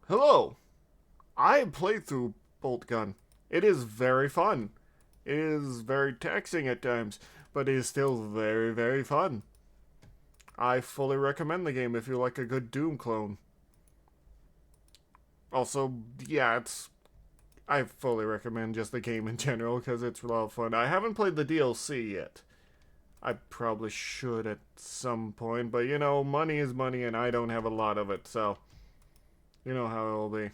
Hello! I played through Boltgun. It is very fun. It is very taxing at times, but it is still very, very fun. I fully recommend the game if you like a good Doom clone. Also, yeah, I fully recommend just the game in general because it's a lot of fun. I haven't played the DLC yet. I probably should at some point, but you know, money is money and I don't have a lot of it, so you know how it'll be.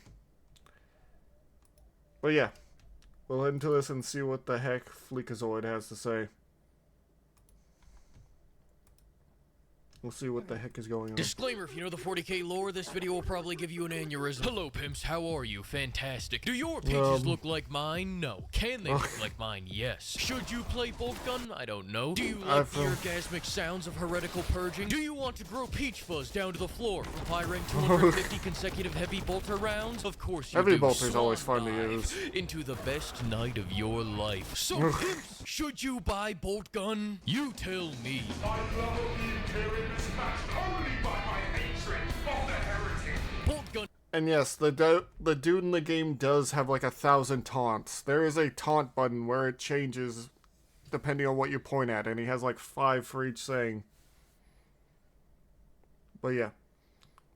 But yeah, we'll head into this and see what the heck FLEEKAZOID has to say. We'll see what the heck is going on. Disclaimer, if you know the 40k lore, this video will probably give you an aneurysm. Hello, pimps, how are you? Fantastic. Do your peaches look like mine? No. Can they look like mine? Yes. Should you play Boltgun? I don't know. Do you like the orgasmic sounds of heretical purging? Do you want to grow peach fuzz down to the floor from firing 250 consecutive heavy bolter rounds? Of course you do. Heavy bolter's always fun to use. Into the best night of your life. So, pimps, should you buy Boltgun? You tell me. And yes, the dude in the game does have like 1,000 taunts. There is a taunt button where it changes depending on what you point at, and he has like 5 for each saying. But yeah.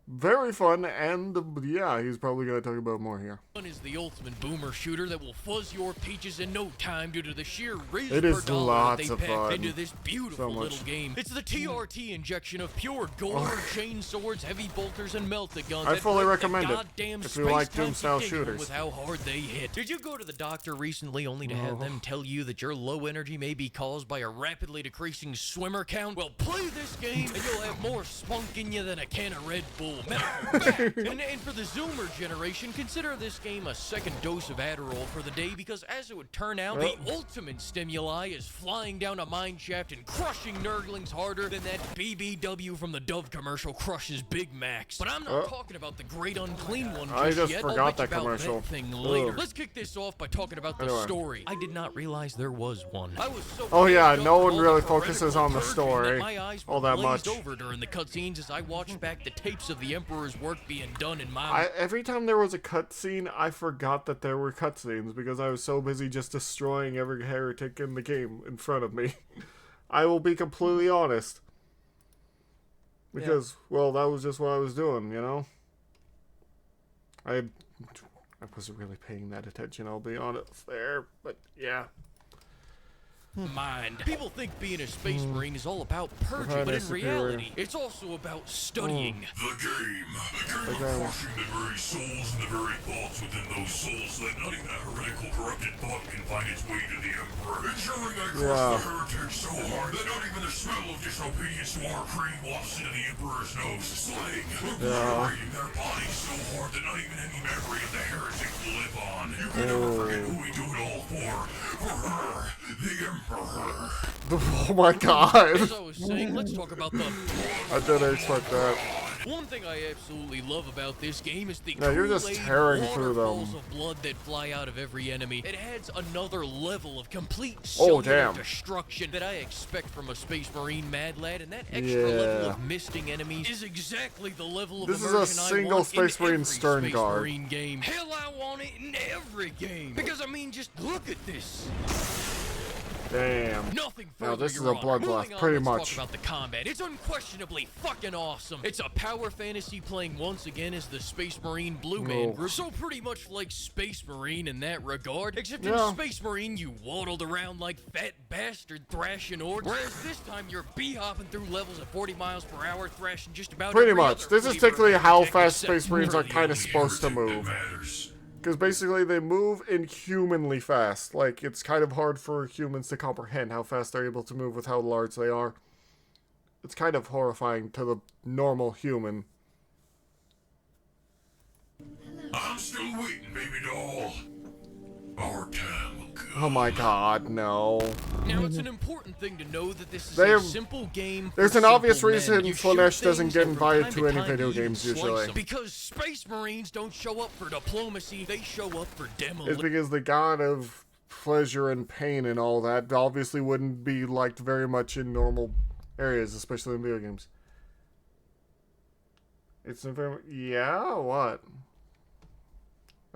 Very fun, and yeah, he's probably going to talk about more here. Is the ultimate boomer shooter that will fuzz your peaches in no time due to the sheer riz it per is dollar lots that of they pack fun. into this beautiful little game. It's the TRT injection of pure gore, chain swords, heavy bolters, and melted guns. I fully recommend it if you like Doom-style shooters. With how hard they hit. Did you go to the doctor recently only to have them tell you that your low energy may be caused by a rapidly decreasing swimmer count? Well, play this game and you'll have more spunk in you than a can of Red Bull. And for the Zoomer generation, consider this game a second dose of Adderall for the day because, as it would turn out, the ultimate stimuli is flying down a mine shaft and crushing nerdlings harder than that BBW from the Dove commercial crushes Big Macs. But I'm not talking about the great unclean one just I just yet. forgot that I'll commercial. That thing later. Let's kick this off by talking about the story. I did not realize there was one. I was so yeah, no one really focuses on the story all that much. Over during the cutscenes as I watched back the tapes of the Emperor's work being done in my every time there was a cutscene, I forgot that there were cutscenes because I was so busy just destroying every heretic in the game in front of me. I will be completely honest. Because, well, that was just what I was doing, you know? I wasn't really paying that attention, I'll be honest there, but yeah. Mind. People think being a space marine is all about purging, but in reality, it's also about studying. The game crushing the very souls and the very thoughts within those souls so that not even a heretical corrupted thought can find its way to the Emperor. Ensuring I crush the heretics so hard that not even the smell of disobedience to our creed wafts into the Emperor's nose. Slaying, obliterating their bodies so hard that not even any memory of the heretic will live on. You can never forget who we do it all for. For her, the Emperor. Oh my god. As I was saying, let's talk about the... I didn't expect that. One thing I absolutely love about this game is the you're just tearing through them. waterfalls of blood that fly out of every enemy. It adds another level of complete cellular destruction that I expect from a Space Marine Mad Lad, and that extra level of misting enemies is exactly the level of immersion I want in every Space Marine game. Hell, I want it in every game. Because, I mean, just look at this. Damn. Nothing now further, this is a bloodbath, pretty much. Talk about the combat. It's unquestionably fucking awesome. It's a power fantasy playing once again as the Space Marine Blue Man group. So pretty much like Space Marine in that regard. Except in Space Marine, you waddled around like fat bastard thrashing orcs. Whereas this time, you're bee-hopping through levels at 40 miles per hour, thrashing just about pretty much. This is technically how fast Space Marines are kind of supposed to move. Because basically they move inhumanly fast. Like, it's kind of hard for humans to comprehend how fast they're able to move with how large they are. It's kind of horrifying to the normal human. I'm still waiting, baby doll. Our time will come. Oh my god, no. Now, it's an important thing to know that this is a simple game. There's an obvious reason Flanesh doesn't get invited to any video games usually. Because Space Marines don't show up for diplomacy, they show up for demolition. It's because the god of pleasure and pain and all that obviously wouldn't be liked very much in normal areas, especially in video games. It's a very... Yeah, what?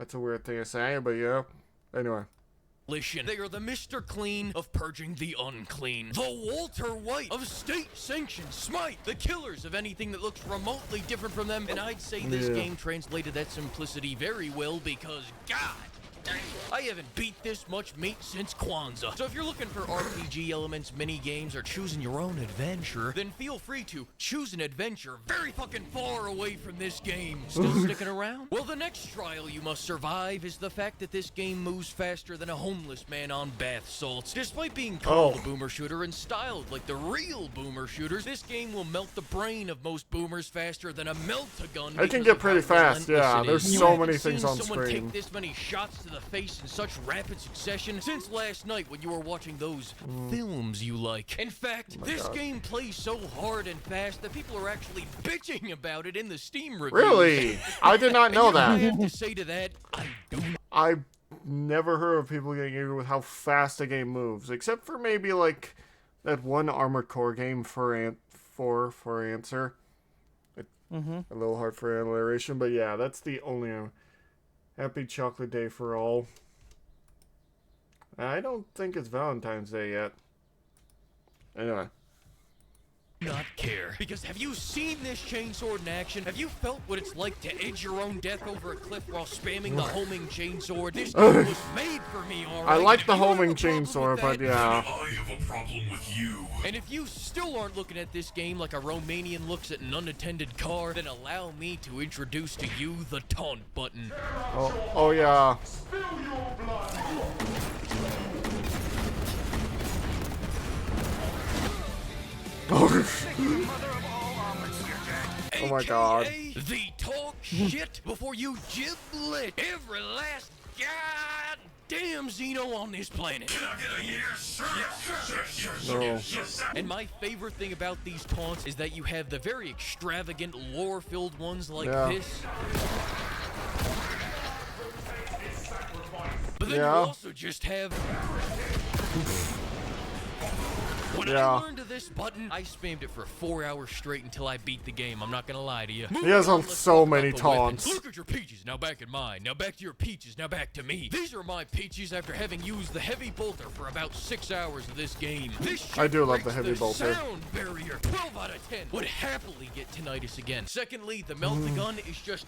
That's a weird thing to say, but yeah. Anyway. They are the Mr. Clean of purging the unclean. The Walter White of state-sanctioned smite. The killers of anything that looks remotely different from them. And I'd say this game translated that simplicity very well because, God dang, I haven't beat this much meat since Kwanzaa. So if you're looking for RPG elements, mini games, or choosing your own adventure, then feel free to choose an adventure very fucking far away from this game. Still sticking around? Well, the next trial you must survive is the fact that this game moves faster than a homeless man on bath salts. Despite being called a boomer shooter and styled like the real boomer shooters, this game will melt the brain of most boomers faster than a melt-a-gun. It can get pretty fast, yeah. There's so many things on screen. screen. Take this many shots to the face in such rapid succession since last night when you were watching those films you like. In fact, this game plays so hard and fast that people are actually bitching about it in the Steam reviews. Really? I did not know that. I have to say to that, I don't. I've never heard of people getting angry with how fast a game moves, except for maybe like that one Armored Core game for Answer. A little hard for alliteration, but yeah, that's the only Happy Chocolate Day for all. I don't think it's Valentine's Day yet. Anyway. Not care. Because have you seen this chainsword in action? Have you felt what it's like to edge your own death over a cliff while spamming the homing chainsword? This game was made for me, alright? I like the homing chainsaw, but yeah. I have a problem with you. And if you still aren't looking at this game like a Romanian looks at an unattended car, then allow me to introduce to you the taunt button. Oh yeah. Oh my god. The talk shit before you giblet every last goddamn Xeno on this planet. Can I get a yes, sir? Yes. And my favorite thing about these taunts is that you have the very extravagant, lore-filled ones like this. But then you also just have... When I learned of this button, I spammed it for 4 hours straight until I beat the game. I'm not gonna lie to you. He has on so many taunts. Look at your peaches, now back in mine. Now back to your peaches, now back to me. These are my peaches after having used the heavy bolter for about 6 hours of this game. This shit I do love the breaks heavy bolter. Sound barrier. 12 out of 10. Would happily get tinnitus again. Secondly, the melt-a-gun is just,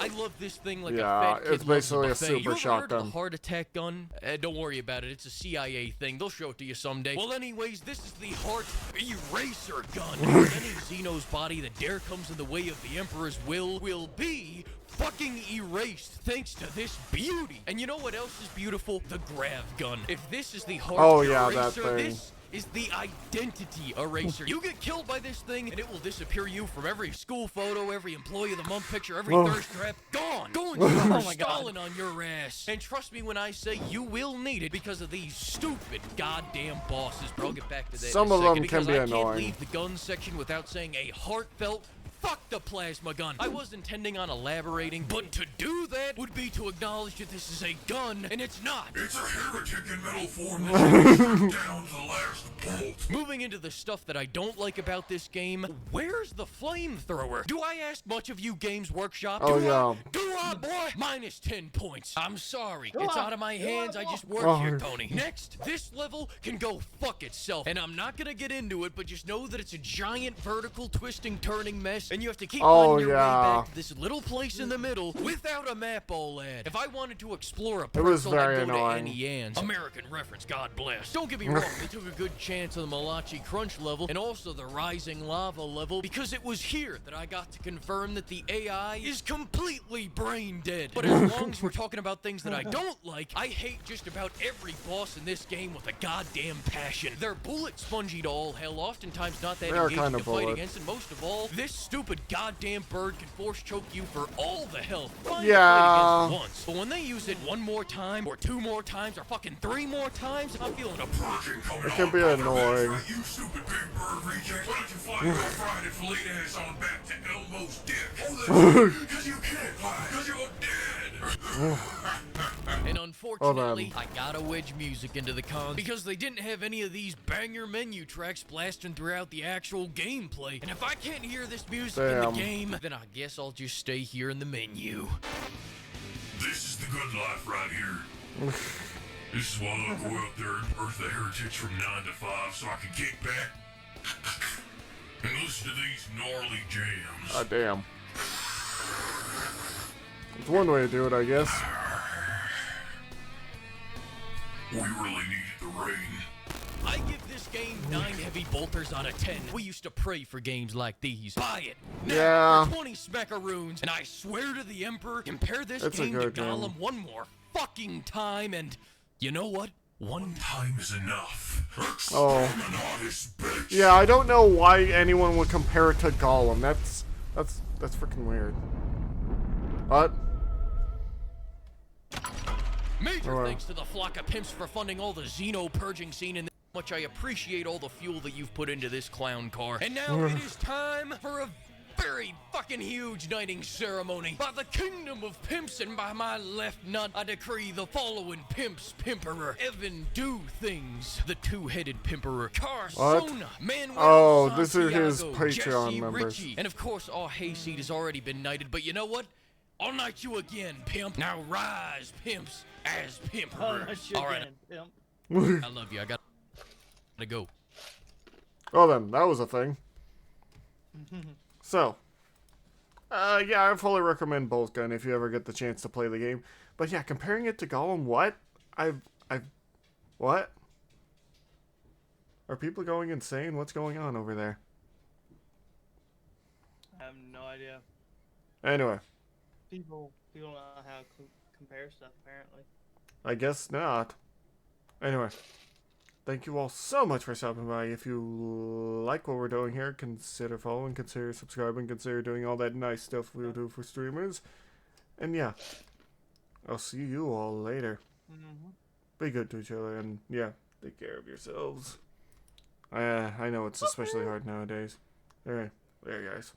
I love this thing like a fat kid it's basically a loves buffet. super You ever heard of shotgun. the heart attack gun? Don't worry about it. It's a CIA thing. They'll show it to you someday. Well, anyways, this is the heart eraser gun. Any Xeno's body that dare comes in the way of the Emperor's will be fucking erased thanks to this beauty. And you know what else is beautiful? The grav gun. If this is the heart eraser, that thing. this is the identity eraser. You get killed by this thing and it will disappear you from every school photo, every employee of the month picture, every thirst trap. Gone. Going to Stalin on your ass. And trust me when I say you will need it because of these stupid goddamn bosses. Bro, I'll get back to that Some in a of them second, can because be I can't annoying. leave the gun section without saying a heartfelt fuck the plasma gun. I was intending on elaborating, but to do that would be to acknowledge that this is a gun, and it's not. It's a heretic in metal form that's down to the last bolt. Moving into the stuff that I don't like about this game, where's the flamethrower? Do I ask much of you, Games Workshop? Oh, Do I, boy? Minus 10 points. I'm sorry. It's out of my hands. I just work here, Tony. Next, this level can go fuck itself. And I'm not gonna get into it, but just know that it's a giant vertical twisting, turning mess, and you have to keep finding your way back to this little place in the middle without a map, old lad. If I wanted to explore a pretzel, I'd very go annoying. to Annie Ann's. American reference, God bless. Don't get me wrong, they took a good chance on the Malachi Crunch level and also the Rising Lava level because it was here that I got to confirm that the AI is completely brain dead. But as long as we're talking about things that I don't like, I hate just about every boss in this game with a goddamn passion. They're bullet spongy to all hell, oftentimes not that They are engaging kinda to fight bullet. against, and most of all, this stupid goddamn bird can force choke you for all the health. Fine to Yeah. fight against once, but when they use it one more time, or 2 more times, or fucking 3 more times, I'm feeling a It can be annoying. You stupid big bird reject. Why don't you fly your fried fillet ass on back to Elmo's dick? Because you can't fly. Because you're dead. And unfortunately, I gotta wedge music into the cons because they didn't have any of these banger menu tracks blasting throughout the actual gameplay. And if I can't hear this music in the game, then I guess I'll just stay here in the menu. This is the good life right here. This is why I'll go out there and birth the heritage from 9 to 5 so I can kick back and listen to these gnarly jams. Ah, damn. It's one way to do it, I guess. We really needed the rain. I give this game 9 heavy bolters out of 10. We used to pray for games like these. Buy it now Yeah. for 20 smackaroons, and I swear to the Emperor, compare this It's a game to good Gollum game. one more fucking time, and you know what? One Time is enough. Oh. I'm an honest bitch. Yeah, I don't know why anyone would compare it to Gollum. That's freaking weird. What? Major Oh, thanks to the flock of pimps for funding all the Xeno purging scene, and much I appreciate all the fuel that you've put into this clown car. And now it is time for a very fucking huge knighting ceremony. By the kingdom of pimps and by my left nut, I decree the following pimps pimperer. Evan Do Things, the two-headed pimperer. Carsona, Manuel Oh, this is Santiago, his Patreon Jesse members. Ritchie. And of course, our hayseed has already been knighted, but you know what? I'll knight you again, pimp. Now rise, pimps, as pimperer. All right, I love you. I gotta go. Well then, that was a thing. So, yeah, I fully recommend Boltgun if you ever get the chance to play the game. But yeah, comparing it to Gollum, what? What? Are people going insane? What's going on over there? I have no idea. Anyway, People don't know how to compare stuff, apparently. I guess not. Anyway, thank you all so much for stopping by. If you like what we're doing here, consider following, consider subscribing, consider doing all that nice stuff we do for streamers. And yeah, I'll see you all later. Be good to each other, and yeah, take care of yourselves. I know it's especially hard nowadays. Alright, there guys.